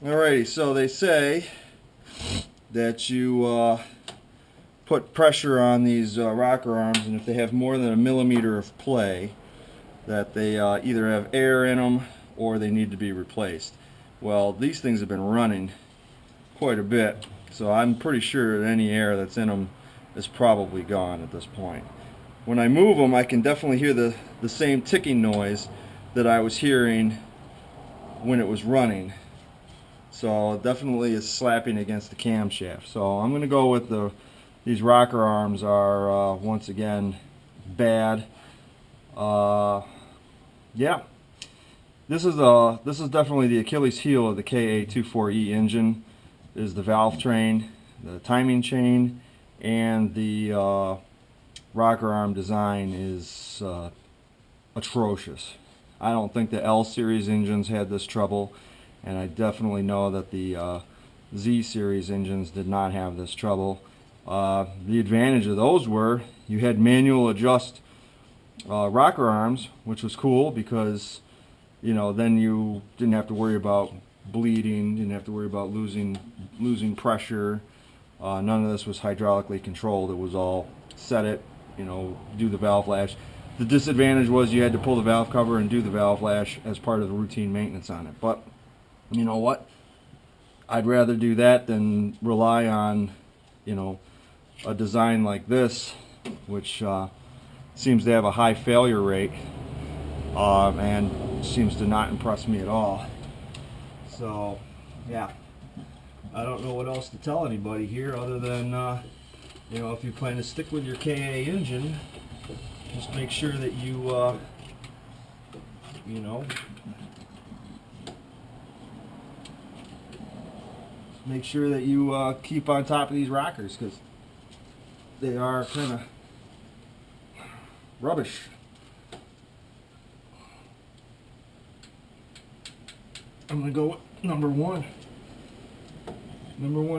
Alrighty, so they say that you put pressure on these rocker arms, and if they have more than a millimeter of play, that they either have air in them or they need to be replaced. Well, these things have been running quite a bit, so I'm pretty sure that any air that's in them is probably gone at this point. When I move them, I can definitely hear the same ticking noise that I was hearing when it was running. So definitely it's slapping against the camshaft. So I'm going to go with these rocker arms are once again bad. Yeah, this is definitely the Achilles heel of the KA24E engine. Is the valve train, the timing chain, and the rocker arm design is atrocious. I don't think the L series engines had this trouble, and I definitely know that the Z series engines did not have this trouble. The advantage of those were you had manual adjust rocker arms, which was cool because then you didn't have to worry about bleeding, didn't have to worry about losing pressure. None of this was hydraulically controlled. It was all set it, do the valve lash. The disadvantage was you had to pull the valve cover and do the valve lash as part of the routine maintenance on it. But you know what? I'd rather do that than rely on, a design like this, which seems to have a high failure rate and seems to not impress me at all. So, yeah, I don't know what else to tell anybody here other than, if you plan to stick with your KA engine, just make sure that you, make sure that you keep on top of these rockers, because they are kind of rubbish. I'm going to go with number one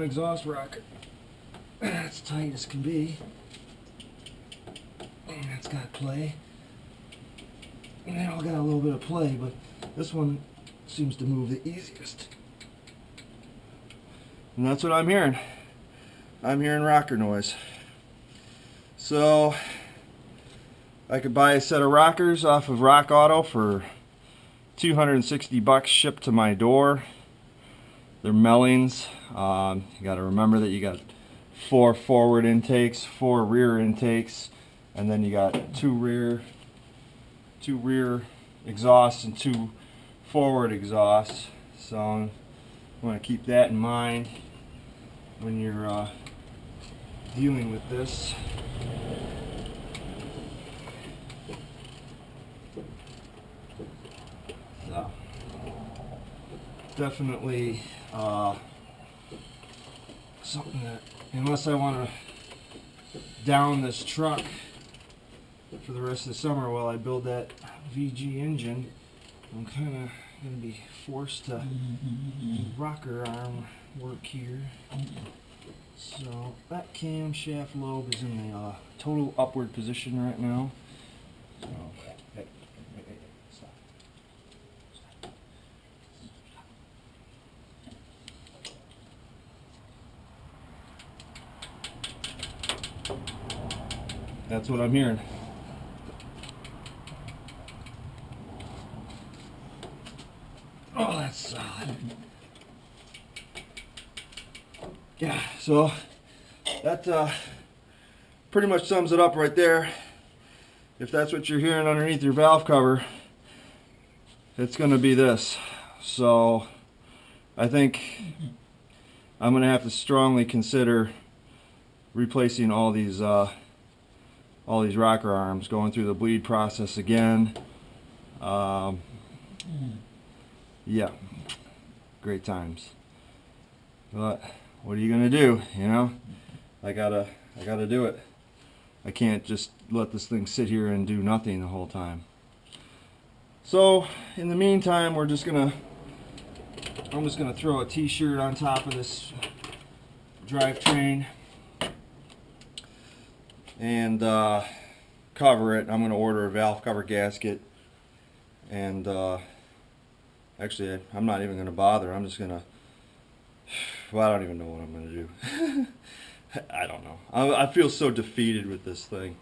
exhaust rocker. That's tight as can be. And that's got play. And they all got a little bit of play, but this one seems to move the easiest. And that's what I'm hearing. I'm hearing rocker noise. So I could buy a set of rockers off of Rock Auto for $260 shipped to my door. They're Mellings. You got to remember that you got 4 forward intakes, 4 rear intakes, and then you got two rear exhausts and 2 forward exhausts. So you want to keep that in mind when you're dealing with this. So definitely something that, unless I want to down this truck for the rest of the summer while I build that VG engine, I'm kind of going to be forced to do rocker arm work here. So that camshaft lobe is in the total upward position right now. So, hey, stop. That's what I'm hearing. Oh, that's solid. Yeah, so that pretty much sums it up right there. If that's what you're hearing underneath your valve cover, it's going to be this. So I think I'm going to have to strongly consider replacing all these rocker arms, going through the bleed process again. Yeah, great times. But what are you gonna do? I gotta do it. I can't just let this thing sit here and do nothing the whole time. So in the meantime, I'm just gonna throw a t-shirt on top of this drivetrain and cover it. I'm gonna order a valve cover gasket, and actually I'm not even gonna bother. I'm just gonna Well, I don't even know what I'm going to do. I don't know. I feel so defeated with this thing.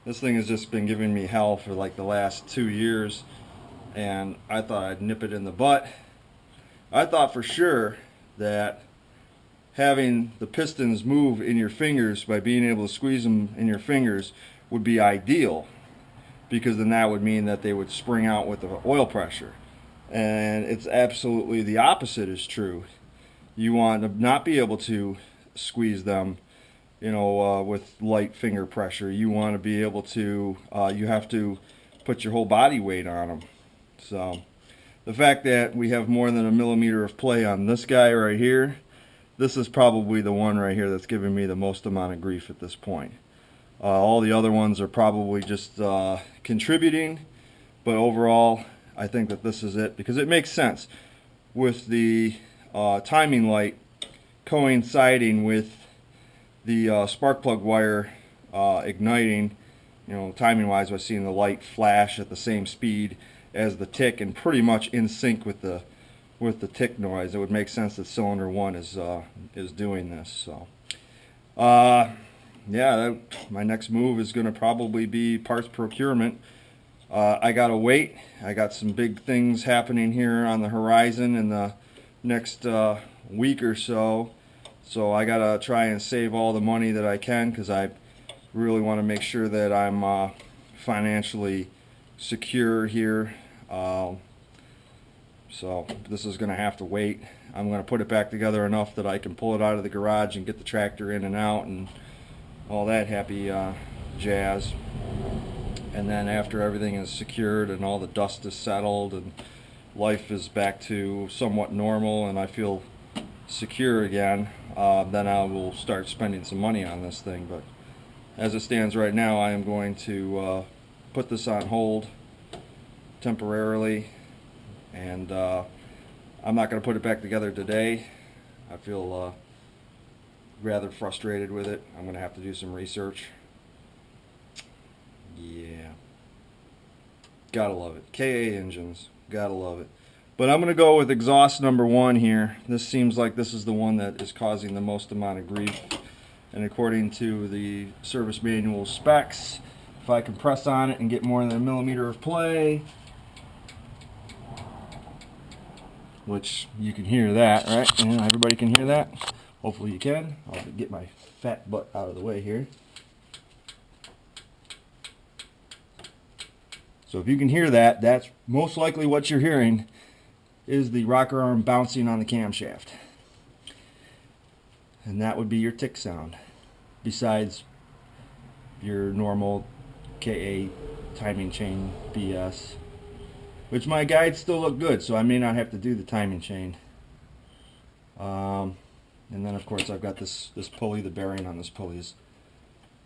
This thing has just been giving me hell for like the last 2 years, and I thought I'd nip it in the butt. I thought for sure that having the pistons move in your fingers by being able to squeeze them in your fingers would be ideal, because then that would mean that they would spring out with the oil pressure. And it's absolutely the opposite is true. You want to not be able to squeeze them, with light finger pressure. You want to be able to, you have to put your whole body weight on them. So the fact that we have more than a millimeter of play on this guy right here, this is probably the one right here that's giving me the most amount of grief at this point. All the other ones are probably just contributing, but overall I think that this is it, because it makes sense with the timing light coinciding with the spark plug wire igniting. Timing wise, by seeing the light flash at the same speed as the tick and pretty much in sync with the tick noise, it would make sense that cylinder 1 is doing this. So yeah, my next move is going to probably be parts procurement. I gotta wait. I got some big things happening here on the horizon in the next week or so. So I gotta try and save all the money that I can, because I really want to make sure that I'm financially secure here. So this is gonna have to wait. I'm gonna put it back together enough that I can pull it out of the garage and get the tractor in and out and all that happy jazz. And then after everything is secured and all the dust is settled and life is back to somewhat normal and I feel secure again, then I will start spending some money on this thing. But as it stands right now, I am going to put this on hold temporarily, and I'm not going to put it back together today. I feel rather frustrated with it. I'm going to have to do some research. Yeah, gotta love it. KA engines, gotta love it. But I'm gonna go with exhaust number 1 here. This seems like this is the one that is causing the most amount of grief. And according to the service manual specs, if I can press on it and get more than a millimeter of play, which you can hear that, right? Yeah, everybody can hear that. Hopefully you can. I'll get my fat butt out of the way here. So if you can hear that, that's most likely what you're hearing is the rocker arm bouncing on the camshaft. And that would be your tick sound, besides your normal KA timing chain BS, which my guides still look good, so I may not have to do the timing chain. And then of course I've got this pulley, the bearing on this pulley is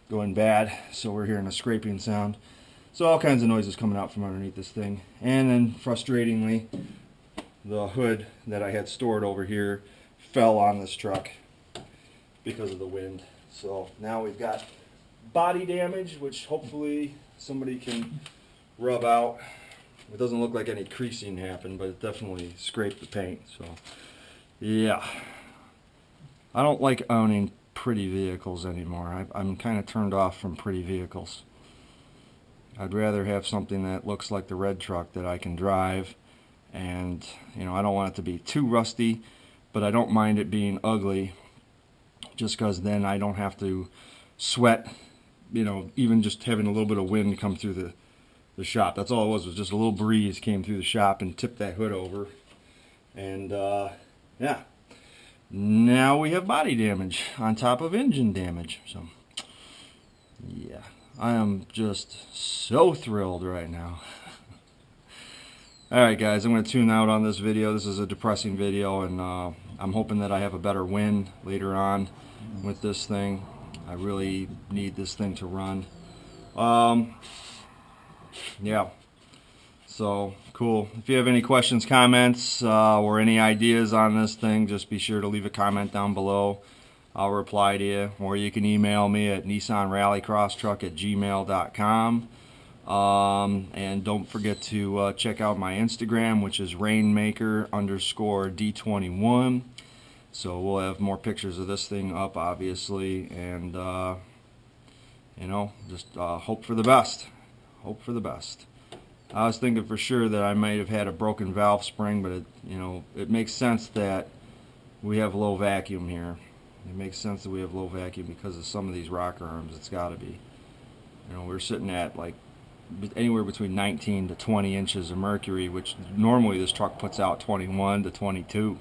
going bad, so we're hearing a scraping sound. So all kinds of noises coming out from underneath this thing. And then frustratingly, the hood that I had stored over here fell on this truck because of the wind. So now we've got body damage, which hopefully somebody can rub out. It doesn't look like any creasing happened, but it definitely scraped the paint. So yeah, I don't like owning pretty vehicles anymore. I'm kind of turned off from pretty vehicles. I'd rather have something that looks like the red truck that I can drive, and I don't want it to be too rusty, but I don't mind it being ugly, just because then I don't have to sweat, even just having a little bit of wind come through the shop. That's all it was just a little breeze came through the shop and tipped that hood over. And yeah, now we have body damage on top of engine damage. So yeah, I am just so thrilled right now. Alright guys, I'm going to tune out on this video. This is a depressing video, and I'm hoping that I have a better win later on with this thing. I really need this thing to run. Yeah, so cool. If you have any questions, comments, or any ideas on this thing, just be sure to leave a comment down below. I'll reply to you, or you can email me at nissanrallycrosstruck@gmail.com. And don't forget to check out my Instagram, which is rainmaker_D21. So we'll have more pictures of this thing up, obviously, and you know, just hope for the best. Hope for the best. I was thinking for sure that I might have had a broken valve spring, but it, you know, it makes sense that we have low vacuum here. It makes sense that we have low vacuum because of some of these rocker arms. It's got to be. You know, we're sitting at like anywhere between 19 to 20 inches of mercury, which normally this truck puts out 21 to 22.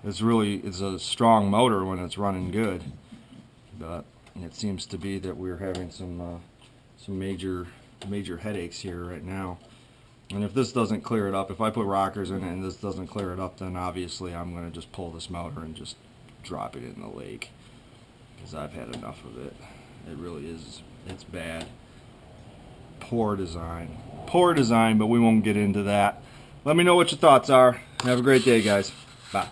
It's a strong motor when it's running good, but it seems to be that we're having some major headaches here right now. And if this doesn't clear it up, if I put rockers in it and this doesn't clear it up, then obviously I'm going to just pull this motor and just drop it in the lake, because I've had enough of it. It really is, it's bad. Poor design, but we won't get into that. Let me know what your thoughts are. Have a great day, guys. Bye.